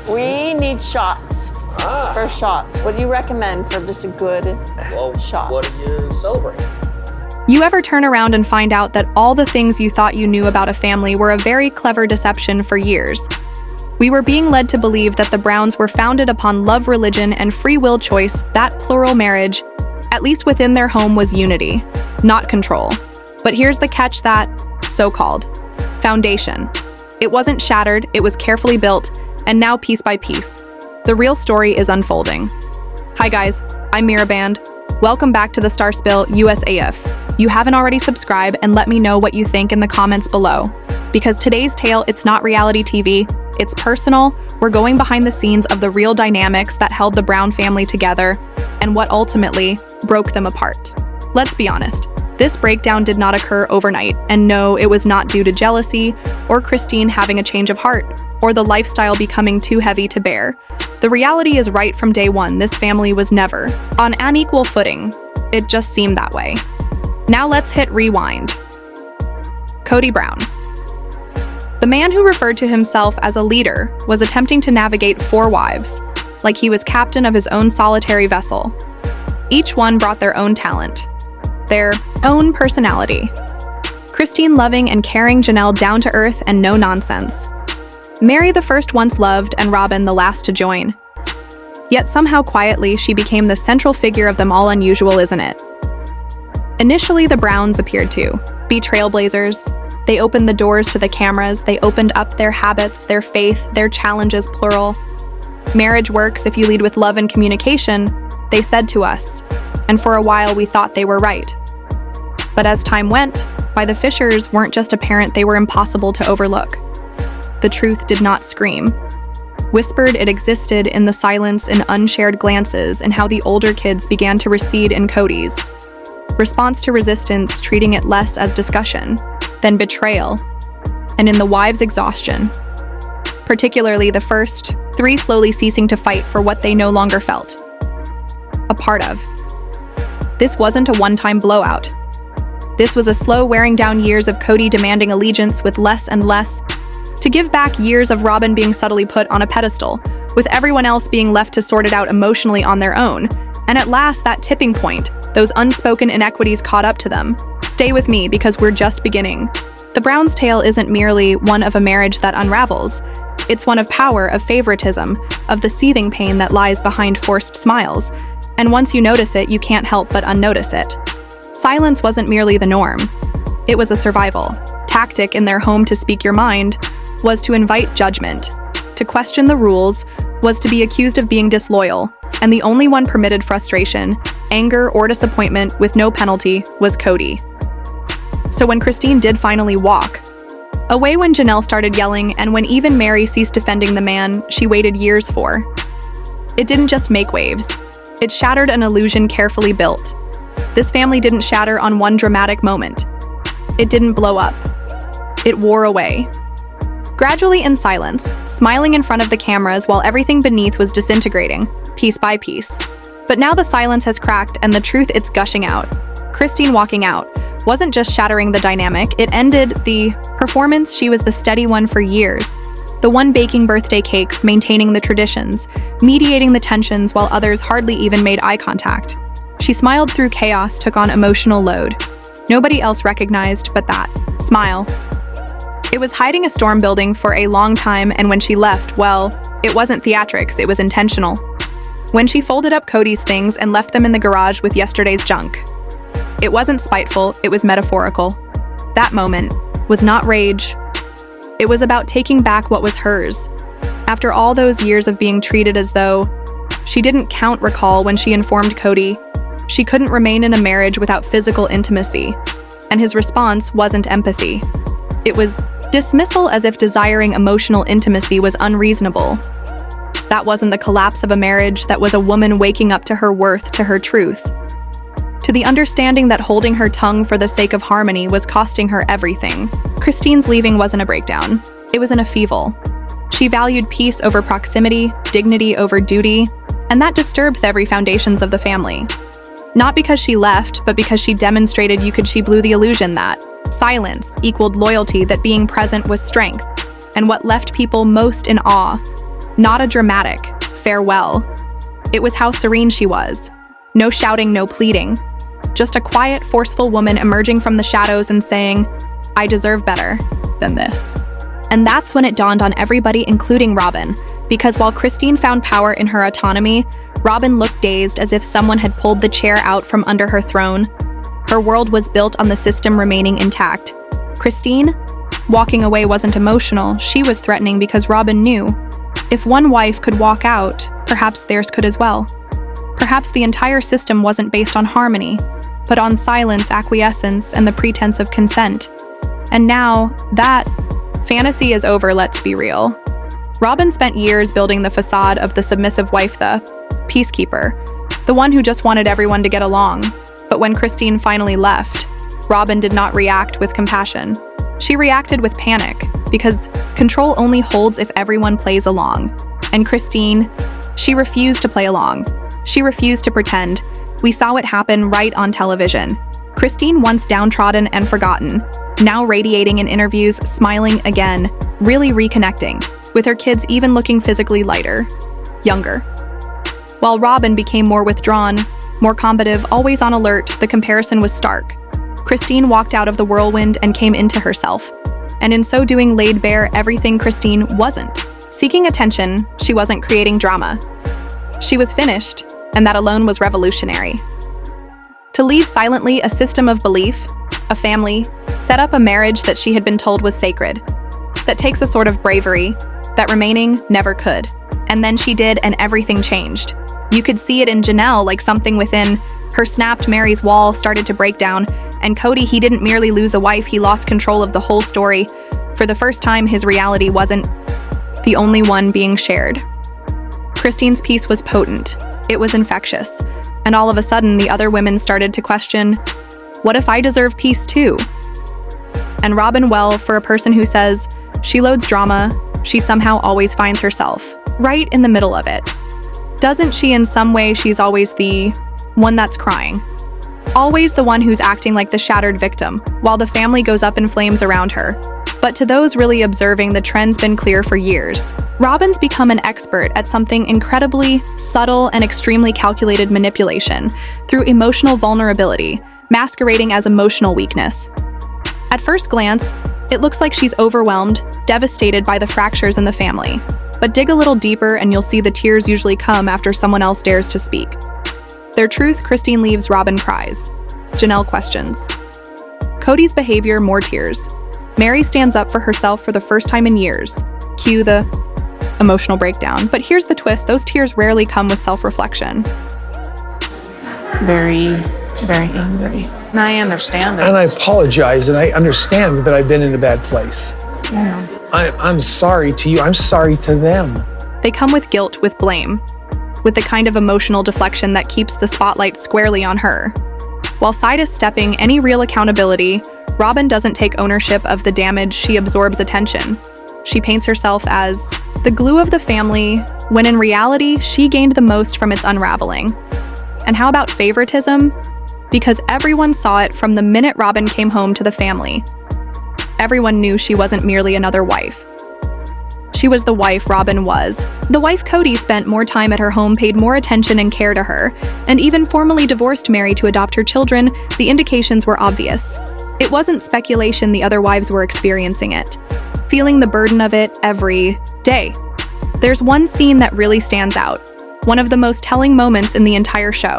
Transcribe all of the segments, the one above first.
We need shots. For shots. What do you recommend for just a good shot? What do you celebrate? You ever turn around and find out that all the things you thought you knew about a family were a very clever deception for years? We were being led to believe that the Browns were founded upon love, religion, and free will choice, that plural marriage, at least within their home, was unity, not control. But here's the catch: that so-called foundation. It wasn't shattered, it was carefully built, and now piece by piece, the real story is unfolding. Hi guys, I'm Miraband. Welcome back to the StarSpill USA. If you haven't already, subscribe and let me know what you think in the comments below. Because today's tale, it's not reality TV, it's personal. We're going behind the scenes of the real dynamics that held the Brown family together and what ultimately broke them apart. Let's be honest, this breakdown did not occur overnight, and no, it was not due to jealousy or Christine having a change of heart or the lifestyle becoming too heavy to bear. The reality is, right from day one, this family was never on an equal footing. It just seemed that way. Now let's hit rewind. Kody Brown. The man who referred to himself as a leader was attempting to navigate 4 wives, like he was captain of his own solitary vessel. Each one brought their own talent, their own personality. Christine loving and caring, Janelle down to earth and no nonsense. Mary the first once loved, and Robin the last to join. Yet somehow quietly she became the central figure of them all. Unusual, isn't it? Initially the Browns appeared to be trailblazers. They opened the doors to the cameras, they opened up their habits, their faith, their challenges, plural. Marriage works if you lead with love and communication, they said to us, and for a while we thought they were right. But as time went, why the fissures weren't just apparent, they were impossible to overlook. The truth did not scream. Whispered, it existed in the silence, in unshared glances, and how the older kids began to recede in Kody's response to resistance, treating it less as discussion than betrayal, and in the wives' exhaustion, particularly the first 3 slowly ceasing to fight for what they no longer felt a part of. This wasn't a one-time blowout. This was a slow wearing down, years of Kody demanding allegiance with less and less, to give back years of Robin being subtly put on a pedestal, with everyone else being left to sort it out emotionally on their own. And at last, that tipping point, those unspoken inequities caught up to them. Stay with me, because we're just beginning. The Browns' tale isn't merely one of a marriage that unravels. It's one of power, of favoritism, of the seething pain that lies behind forced smiles. And once you notice it, you can't help but unnotice it. Silence wasn't merely the norm. It was a survival tactic in their home. To speak your mind was to invite judgment. To question the rules was to be accused of being disloyal, and the only one permitted frustration, anger, or disappointment with no penalty was Kody. So when Christine did finally walk away, when Janelle started yelling, and when even Mary ceased defending the man she waited years for, it didn't just make waves. It shattered an illusion carefully built. This family didn't shatter on one dramatic moment. It didn't blow up. It wore away. Gradually, in silence, smiling in front of the cameras while everything beneath was disintegrating, piece by piece. But now the silence has cracked and the truth, it's gushing out. Christine walking out wasn't just shattering the dynamic, it ended the performance. She was the steady one for years. The one baking birthday cakes, maintaining the traditions, mediating the tensions while others hardly even made eye contact. She smiled through chaos, took on emotional load. Nobody else recognized but that smile. It was hiding a storm building for a long time, and when she left, well, it wasn't theatrics, it was intentional. When she folded up Kody's things and left them in the garage with yesterday's junk, it wasn't spiteful, it was metaphorical. That moment was not rage. It was about taking back what was hers. After all those years of being treated as though she didn't count, recall when she informed Kody she couldn't remain in a marriage without physical intimacy, and his response wasn't empathy. It was dismissal, as if desiring emotional intimacy was unreasonable. That wasn't the collapse of a marriage, that was a woman waking up to her worth, to her truth, to the understanding that holding her tongue for the sake of harmony was costing her everything. Christine's leaving wasn't a breakdown, it was an upheaval. She valued peace over proximity, dignity over duty, and that disturbed the very foundations of the family. Not because she left, but because she demonstrated she blew the illusion that silence equaled loyalty, that being present was strength, and what left people most in awe Not a dramatic farewell. It was how serene she was. No shouting, no pleading. Just a quiet, forceful woman emerging from the shadows and saying, "I deserve better than this." And that's when it dawned on everybody, including Robin, because while Christine found power in her autonomy, Robin looked dazed as if someone had pulled the chair out from under her throne. Her world was built on the system remaining intact. Christine? Walking away wasn't emotional, she was threatening because Robin knew. If one wife could walk out, perhaps theirs could as well. Perhaps the entire system wasn't based on harmony, but on silence, acquiescence, and the pretense of consent. And now, that fantasy is over, let's be real. Robin spent years building the facade of the submissive wife, the peacekeeper, the one who just wanted everyone to get along. But when Christine finally left, Robin did not react with compassion. She reacted with panic, because control only holds if everyone plays along. And Christine, she refused to play along. She refused to pretend. We saw it happen right on television. Christine, once downtrodden and forgotten, now radiating in interviews, smiling again, really reconnecting, with her kids even looking physically lighter, younger. While Robin became more withdrawn, more combative, always on alert, the comparison was stark. Christine walked out of the whirlwind and came into herself, and in so doing laid bare everything Christine wasn't. Seeking attention, she wasn't creating drama. She was finished, and that alone was revolutionary. To leave silently a system of belief, a family, set up a marriage that she had been told was sacred. That takes a sort of bravery that remaining never could. And then she did, and everything changed. You could see it in Janelle, like something within her snapped. Mary's wall started to break down, and Kody, he didn't merely lose a wife, he lost control of the whole story. For the first time, his reality wasn't the only one being shared. Christine's peace was potent. It was infectious. And all of a sudden, the other women started to question, what if I deserve peace too? And Robin, well, for a person who says she loads drama, she somehow always finds herself right in the middle of it. Doesn't she in some way she's always the one that's crying? Always the one who's acting like the shattered victim, while the family goes up in flames around her. But to those really observing, the trend's been clear for years. Robin's become an expert at something incredibly subtle and extremely calculated manipulation through emotional vulnerability, masquerading as emotional weakness. At first glance, it looks like she's overwhelmed, devastated by the fractures in the family. But dig a little deeper and you'll see the tears usually come after someone else dares to speak. Their truth, Christine leaves, Robin cries. Janelle questions. Kody's behavior, more tears. Mary stands up for herself for the first time in years. Cue the emotional breakdown. But here's the twist, those tears rarely come with self-reflection. Very, very angry. And I understand it. And I apologize, and I understand that I've been in a bad place. Yeah. I'm sorry to you. I'm sorry to them. They come with guilt, with blame, with the kind of emotional deflection that keeps the spotlight squarely on her. While sidestepping any real accountability, Robin doesn't take ownership of the damage, she absorbs attention. She paints herself as the glue of the family, when in reality, she gained the most from its unraveling. And how about favoritism? Because everyone saw it from the minute Robin came home to the family. Everyone knew she wasn't merely another wife. She was the wife Robin was. The wife Kody spent more time at her home, paid more attention and care to her, and even formally divorced Mary to adopt her children. The indications were obvious. It wasn't speculation, the other wives were experiencing it, feeling the burden of it every day. There's one scene that really stands out, one of the most telling moments in the entire show.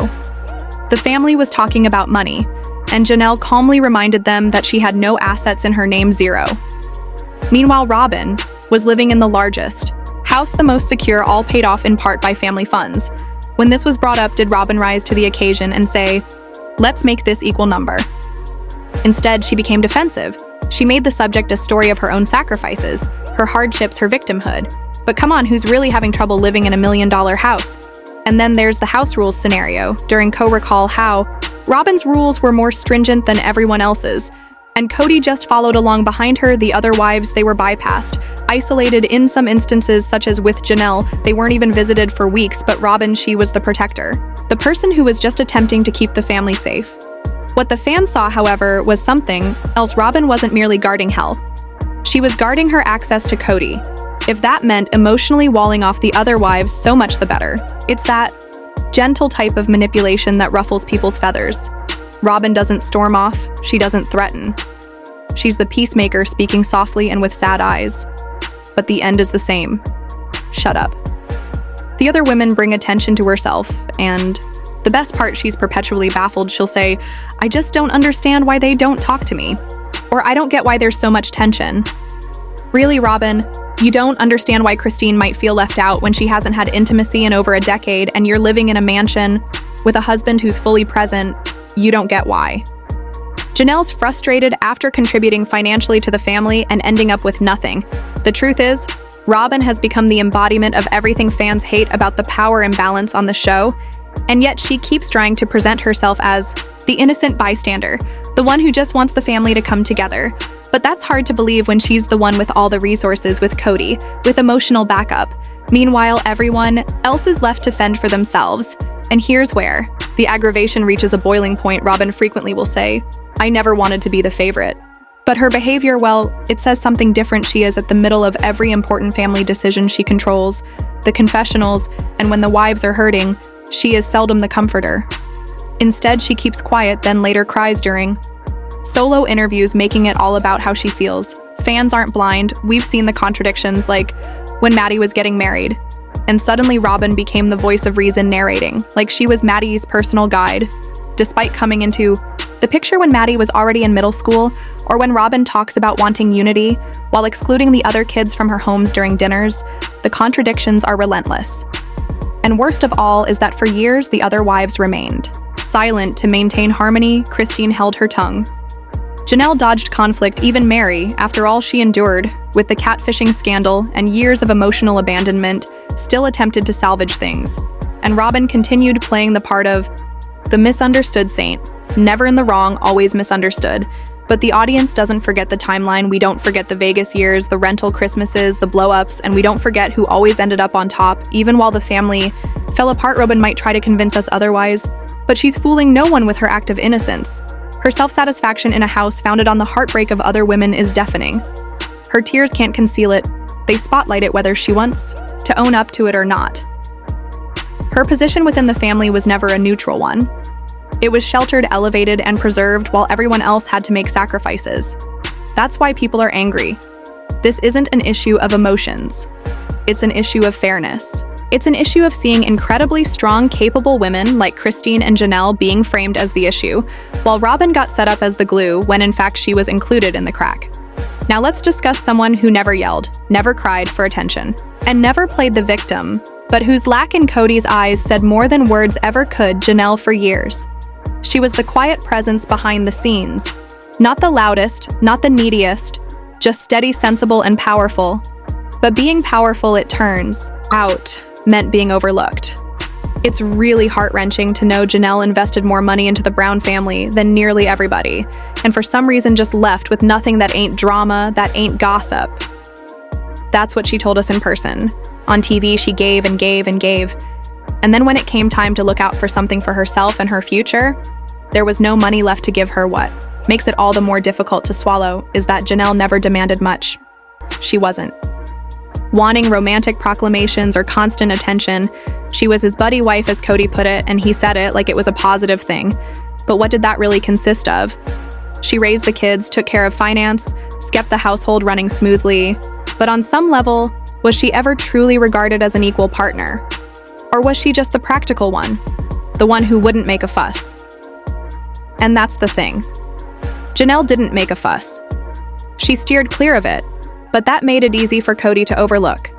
The family was talking about money, and Janelle calmly reminded them that she had no assets in her name, zero. Meanwhile, Robin was living in the largest house, the most secure, all paid off in part by family funds. When this was brought up, did Robin rise to the occasion and say, let's make this equal number? Instead, she became defensive. She made the subject a story of her own sacrifices, her hardships, her victimhood. But come on, who's really having trouble living in $1 million house? And then there's the house rules scenario. During recall how Robin's rules were more stringent than everyone else's, and Kody just followed along behind her. The other wives, they were bypassed, isolated in some instances, such as with Janelle. They weren't even visited for weeks, but Robin, she was the protector, the person who was just attempting to keep the family safe. What the fans saw, however, was something else. Robin wasn't merely guarding health. She was guarding her access to Kody. If that meant emotionally walling off the other wives, so much the better. It's that gentle type of manipulation that ruffles people's feathers. Robyn doesn't storm off, she doesn't threaten. She's the peacemaker speaking softly and with sad eyes. But the end is the same. Shut up. The other women bring attention to herself, and the best part, she's perpetually baffled. She'll say, "I just don't understand why they don't talk to me." Or, "I don't get why there's so much tension." Really, Robyn? You don't understand why Christine might feel left out when she hasn't had intimacy in over a decade and you're living in a mansion with a husband who's fully present. You don't get why. Janelle's frustrated after contributing financially to the family and ending up with nothing. The truth is, Robyn has become the embodiment of everything fans hate about the power imbalance on the show, and yet she keeps trying to present herself as the innocent bystander, the one who just wants the family to come together. But that's hard to believe when she's the one with all the resources, with Kody, with emotional backup. Meanwhile, everyone else is left to fend for themselves. And here's where the aggravation reaches a boiling point. Robyn frequently will say, "I never wanted to be the favorite." But her behavior, well, it says something different. She is at the middle of every important family decision she controls, the confessionals, and when the wives are hurting, she is seldom the comforter. Instead, she keeps quiet, then later cries during solo interviews, making it all about how she feels. Fans aren't blind. We've seen the contradictions, like when Maddie was getting married, and suddenly Robyn became the voice of reason, narrating, like she was Maddie's personal guide, despite coming into the picture when Maddie was already in middle school, or when Robyn talks about wanting unity while excluding the other kids from her homes during dinners. The contradictions are relentless. And worst of all is that for years, the other wives remained silent to maintain harmony. Christine held her tongue. Janelle dodged conflict. Even Mary, after all she endured with the catfishing scandal and years of emotional abandonment, still attempted to salvage things. And Robyn continued playing the part of the misunderstood saint, never in the wrong, always misunderstood. But the audience doesn't forget the timeline. We don't forget the Vegas years, the rental Christmases, the blow-ups, and we don't forget who always ended up on top, even while the family fell apart. Robyn might try to convince us otherwise, but she's fooling no one with her act of innocence. Her self-satisfaction in a house founded on the heartbreak of other women is deafening. Her tears can't conceal it. They spotlight it whether she wants to own up to it or not. Her position within the family was never a neutral one. It was sheltered, elevated, and preserved while everyone else had to make sacrifices. That's why people are angry. This isn't an issue of emotions. It's an issue of fairness. It's an issue of seeing incredibly strong, capable women like Christine and Janelle being framed as the issue, while Robyn got set up as the glue when in fact she was included in the crack. Now let's discuss someone who never yelled, never cried for attention, and never played the victim, but whose lack in Kody's eyes said more than words ever could. Janelle for years. She was the quiet presence behind the scenes. Not the loudest, not the neediest, just steady, sensible, and powerful. But being powerful, it turns out, meant being overlooked. It's really heart-wrenching to know Janelle invested more money into the Brown family than nearly everybody, and for some reason just left with nothing that ain't drama, that ain't gossip. That's what she told us in person. On TV, she gave and gave and gave. And then when it came time to look out for something for herself and her future, there was no money left to give her. What makes it all the more difficult to swallow is that Janelle never demanded much. She wasn't wanting romantic proclamations or constant attention. She was his buddy wife, as Kody put it, and he said it like it was a positive thing. But what did that really consist of? She raised the kids, took care of finance, kept the household running smoothly. But on some level, was she ever truly regarded as an equal partner? Or was she just the practical one? The one who wouldn't make a fuss? And that's the thing. Janelle didn't make a fuss. She steered clear of it, but that made it easy for Kody to overlook.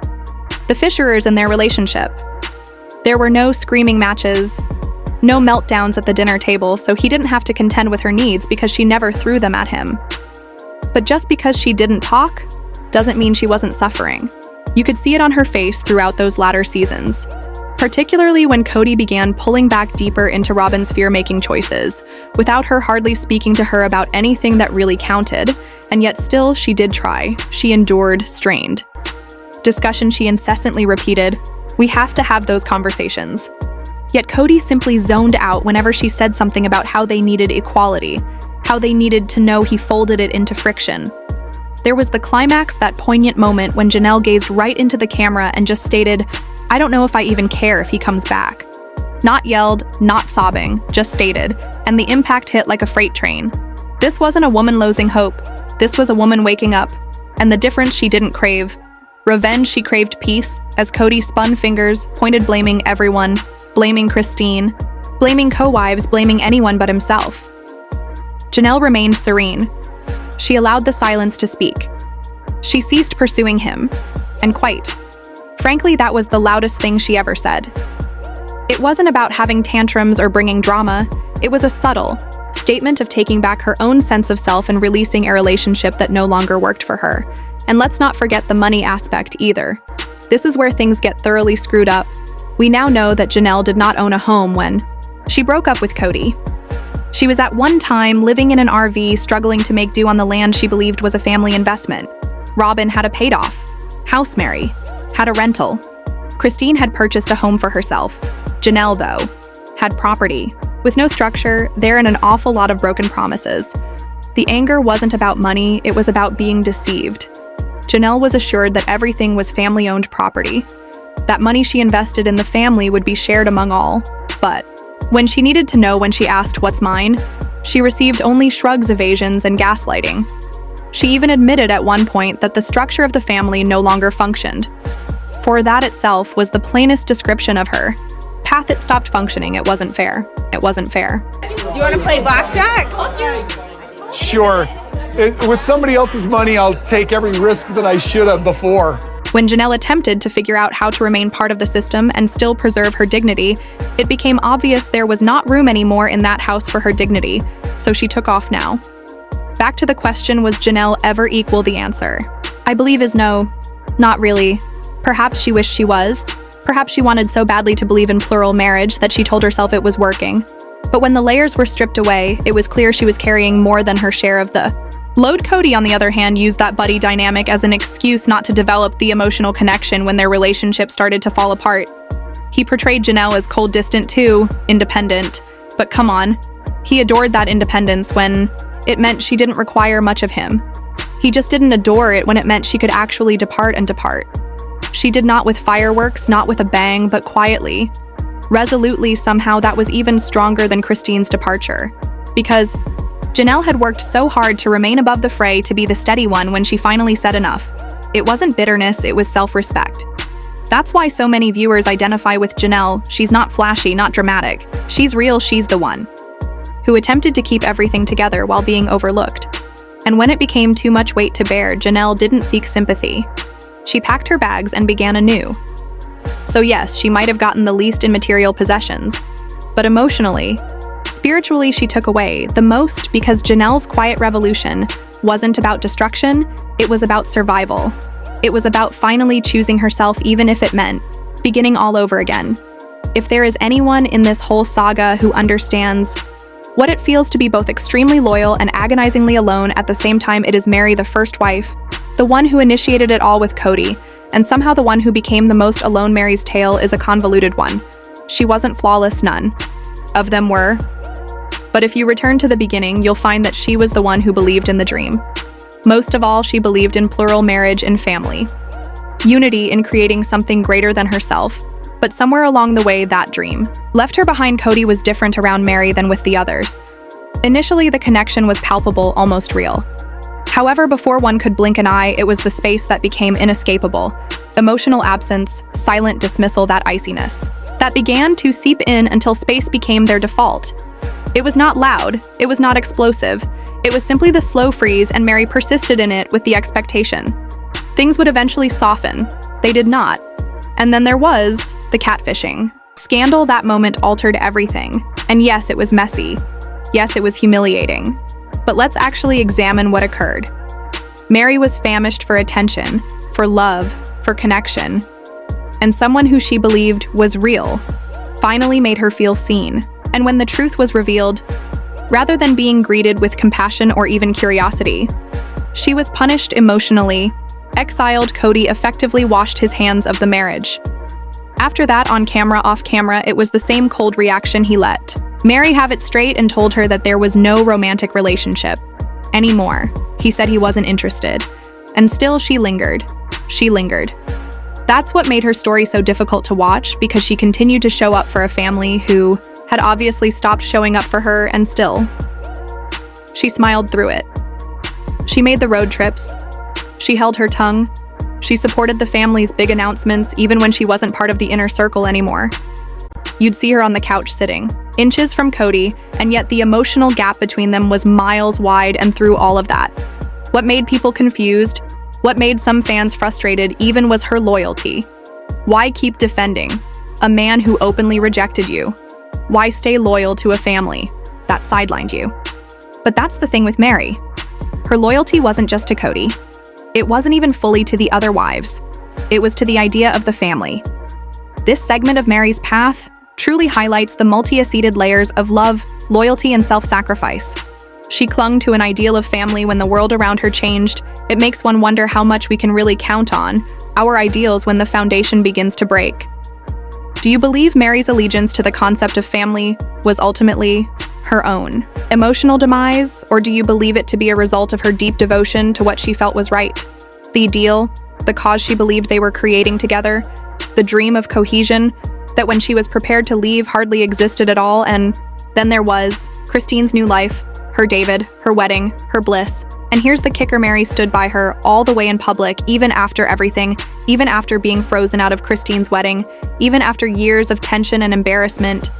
The fissurers in their relationship. There were no screaming matches, no meltdowns at the dinner table, so he didn't have to contend with her needs because she never threw them at him. But just because she didn't talk doesn't mean she wasn't suffering. You could see it on her face throughout those latter seasons, particularly when Kody began pulling back deeper into Robyn's fear-making choices, without her hardly speaking to her about anything that really counted, and yet still she did try. She endured, strained. Discussion she incessantly repeated, "We have to have those conversations." Yet Kody simply zoned out whenever she said something about how they needed equality, how they needed to know he folded it into friction. There was the climax, that poignant moment when Janelle gazed right into the camera and just stated, "I don't know if I even care if he comes back." Not yelled, not sobbing, just stated, and the impact hit like a freight train. This wasn't a woman losing hope. This was a woman waking up, and the difference she didn't crave. Revenge, she craved peace, as Kody spun fingers, pointed blaming everyone, blaming Christine, blaming co-wives, blaming anyone but himself. Janelle remained serene. She allowed the silence to speak. She ceased pursuing him, and quite. Frankly, that was the loudest thing she ever said. It wasn't about having tantrums or bringing drama. It was a subtle statement of taking back her own sense of self and releasing a relationship that no longer worked for her. And let's not forget the money aspect either. This is where things get thoroughly screwed up. We now know that Janelle did not own a home when she broke up with Kody. She was at one time living in an RV, struggling to make do on the land she believed was a family investment. Robin had a paid-off house. Mary had a rental. Christine had purchased a home for herself. Janelle, though, had property. With no structure, there and an awful lot of broken promises. The anger wasn't about money, it was about being deceived. Janelle was assured that everything was family-owned property, that money she invested in the family would be shared among all. But when she needed to know when she asked, "What's mine?" she received only shrugs, evasions, and gaslighting. She even admitted at one point that the structure of the family no longer functioned. For that itself was the plainest description of her. Path, it stopped functioning. It wasn't fair. It wasn't fair. You want to play blackjack? Sure. With somebody else's money, I'll take every risk that I should have before. When Janelle attempted to figure out how to remain part of the system and still preserve her dignity, it became obvious there was not room anymore in that house for her dignity, so she took off now. Back to the question, was Janelle ever equal? The answer, I believe, is no. Not really. Perhaps she wished she was. Perhaps she wanted so badly to believe in plural marriage that she told herself it was working. But when the layers were stripped away, it was clear she was carrying more than her share of the load. Kody, on the other hand, used that buddy dynamic as an excuse not to develop the emotional connection when their relationship started to fall apart. He portrayed Janelle as cold, distant too, independent. But come on, he adored that independence when it meant she didn't require much of him. He just didn't adore it when it meant she could actually depart and depart. She did not with fireworks, not with a bang, but quietly. Resolutely, somehow that was even stronger than Christine's departure. Because Janelle had worked so hard to remain above the fray, to be the steady one when she finally said enough. It wasn't bitterness, it was self-respect. That's why so many viewers identify with Janelle. She's not flashy, not dramatic. She's real, she's the one who attempted to keep everything together while being overlooked. And when it became too much weight to bear, Janelle didn't seek sympathy. She packed her bags and began anew. So yes, she might have gotten the least in material possessions, but emotionally, spiritually, she took away the most, because Janelle's quiet revolution wasn't about destruction, it was about survival. It was about finally choosing herself, even if it meant beginning all over again. If there is anyone in this whole saga who understands what it feels to be both extremely loyal and agonizingly alone at the same time, it is Mary, the first wife, the one who initiated it all with Kody, and somehow the one who became the most alone. Mary's tale is a convoluted one. She wasn't flawless, none of them were. But if you return to the beginning, you'll find that she was the one who believed in the dream. Most of all, she believed in plural marriage and family. Unity in creating something greater than herself. But somewhere along the way, that dream left her behind. Kody was different around Mary than with the others. Initially, the connection was palpable, almost real. However, before one could blink an eye, it was the space that became inescapable. Emotional absence, silent dismissal, that iciness that began to seep in until space became their default. It was not loud, it was not explosive, it was simply the slow freeze, and Mary persisted in it with the expectation things would eventually soften. They did not. And then there was the catfishing scandal. That moment altered everything. And yes, it was messy. Yes, it was humiliating. But let's actually examine what occurred. Mary was famished for attention, for love, for connection. And someone who she believed was real finally made her feel seen. And when the truth was revealed, rather than being greeted with compassion or even curiosity, she was punished emotionally. Exiled. Kody effectively washed his hands of the marriage. After that, on camera, off camera, it was the same cold reaction he let Mary have it straight and told her that there was no romantic relationship anymore. He said he wasn't interested. And still she lingered. She lingered. That's what made her story so difficult to watch, because she continued to show up for a family who had obviously stopped showing up for her, and still, she smiled through it. She made the road trips. She held her tongue. She supported the family's big announcements even when she wasn't part of the inner circle anymore. You'd see her on the couch sitting, inches from Kody, and yet the emotional gap between them was miles wide. And through all of that, what made people confused, what made some fans frustrated even, was her loyalty. Why keep defending a man who openly rejected you? Why stay loyal to a family that sidelined you? But that's the thing with Meri. Her loyalty wasn't just to Kody. It wasn't even fully to the other wives. It was to the idea of the family. This segment of Meri's path truly highlights the multi-faceted layers of love, loyalty, and self-sacrifice. She clung to an ideal of family when the world around her changed. It makes one wonder how much we can really count on our ideals when the foundation begins to break. Do you believe Meri's allegiance to the concept of family was ultimately her own emotional demise, or do you believe it to be a result of her deep devotion to what she felt was right? The ideal, the cause she believed they were creating together, the dream of cohesion that when she was prepared to leave hardly existed at all. And then there was Christine's new life, her David, her wedding, her bliss. And here's the kicker: Meri stood by her all the way in public, even after everything, even after being frozen out of Christine's wedding, even after years of tension and embarrassment.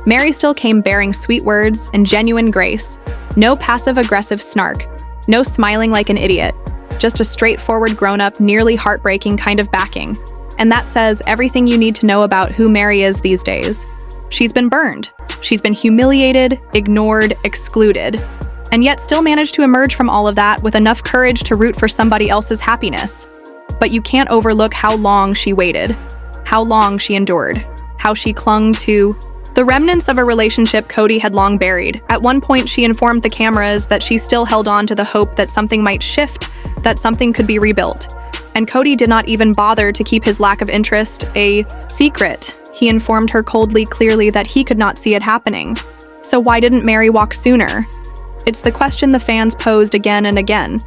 Meri still came bearing sweet words and genuine grace. No passive-aggressive snark, no smiling like an idiot, just a straightforward, grown-up, nearly heartbreaking kind of backing. And that says everything you need to know about who Meri is these days. She's been burned. She's been humiliated, ignored, excluded, and yet still managed to emerge from all of that with enough courage to root for somebody else's happiness. But you can't overlook how long she waited, how long she endured, how she clung to the remnants of a relationship Kody had long buried. At one point, she informed the cameras that she still held on to the hope that something might shift, that something could be rebuilt. And Kody did not even bother to keep his lack of interest a secret. He informed her coldly, clearly, that he could not see it happening. So why didn't Meri walk sooner? It's the question the fans posed again and again.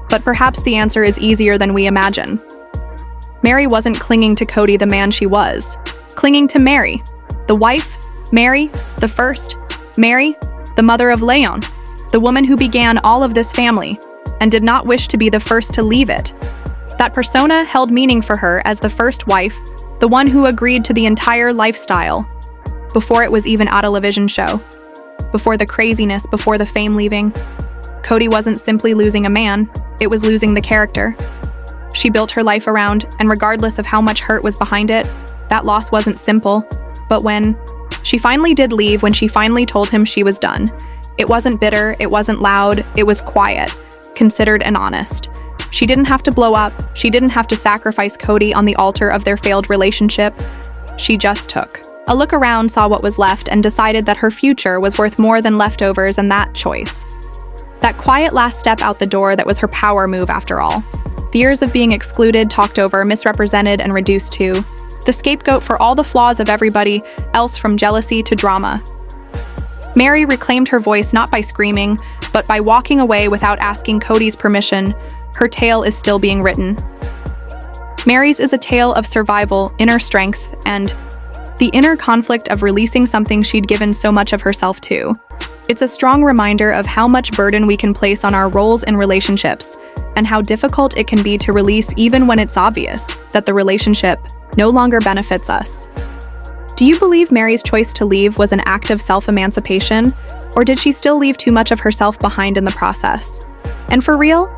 But perhaps the answer is easier than we imagine. Meri wasn't clinging to Kody, the man she was. Clinging to Meri, the wife, Meri, the first, Meri, the mother of Leon, the woman who began all of this family and did not wish to be the first to leave it. That persona held meaning for her as the first wife, the one who agreed to the entire lifestyle, before it was even a television show, before the craziness, before the fame leaving. Kody wasn't simply losing a man, it was losing the character. She built her life around, and regardless of how much hurt was behind it, that loss wasn't simple. But when she finally did leave, when she finally told him she was done, it wasn't bitter, it wasn't loud, it was quiet, considered, and honest. She didn't have to blow up, she didn't have to sacrifice Kody on the altar of their failed relationship. She just took a look around, saw what was left, and decided that her future was worth more than leftovers, and that choice. That quiet last step out the door that was her power move after all. The years of being excluded, talked over, misrepresented, and reduced to the scapegoat for all the flaws of everybody else, from jealousy to drama. Meri reclaimed her voice not by screaming, but by walking away without asking Kody's permission. Her tale is still being written. Meri's is a tale of survival, inner strength, and the inner conflict of releasing something she'd given so much of herself to. It's a strong reminder of how much burden we can place on our roles in relationships, and how difficult it can be to release even when it's obvious that the relationship no longer benefits us. Do you believe Meri's choice to leave was an act of self-emancipation, or did she still leave too much of herself behind in the process? And for real,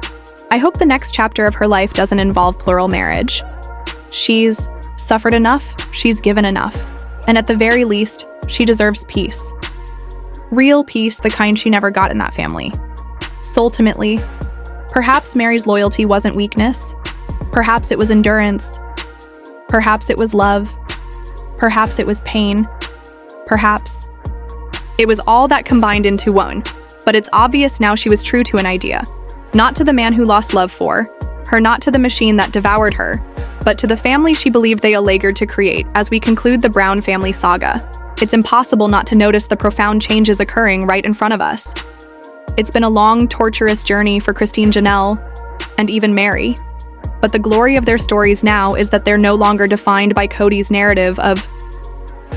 I hope the next chapter of her life doesn't involve plural marriage. She's suffered enough, she's given enough, and at the very least, she deserves peace. Real peace, the kind she never got in that family. So ultimately, perhaps Meri's loyalty wasn't weakness. Perhaps it was endurance. Perhaps it was love. Perhaps it was pain. Perhaps it was all that combined into one. But it's obvious now she was true to an idea. Not to the man who lost love for her, not to the machine that devoured her, but to the family she believed they labored to create. As we conclude the Brown family saga, it's impossible not to notice the profound changes occurring right in front of us. It's been a long, torturous journey for Christine Janelle, and even marry. But the glory of their stories now is that they're no longer defined by Kody's narrative of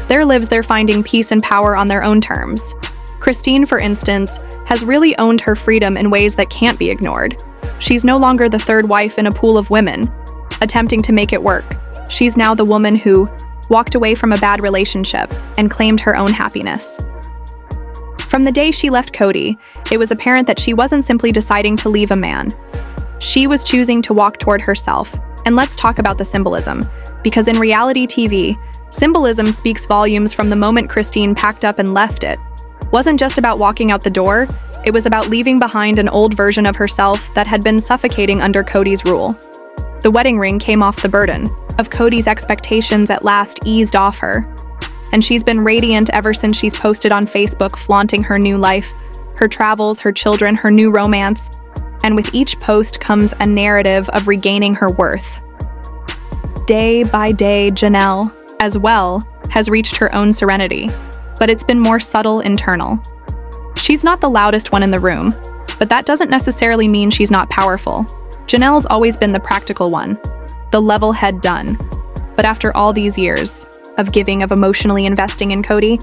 their lives. They're finding peace and power on their own terms. Christine, for instance, has really owned her freedom in ways that can't be ignored. She's no longer the third wife in a pool of women, attempting to make it work. She's now the woman who walked away from a bad relationship and claimed her own happiness. From the day she left Kody, it was apparent that she wasn't simply deciding to leave a man. She was choosing to walk toward herself. And let's talk about the symbolism, because in reality TV, symbolism speaks volumes. From the moment Christine packed up and left, it wasn't just about walking out the door, it was about leaving behind an old version of herself that had been suffocating under Kody's rule. The wedding ring came off the burden of Kody's expectations at last eased off her. And she's been radiant ever since she's posted on Facebook flaunting her new life, her travels, her children, her new romance. And with each post comes a narrative of regaining her worth. Day by day, Janelle, as well, has reached her own serenity, but it's been more subtle, internal. She's not the loudest one in the room, but that doesn't necessarily mean she's not powerful. Janelle's always been the practical one, the level head done. But after all these years of giving, of emotionally investing in Kody,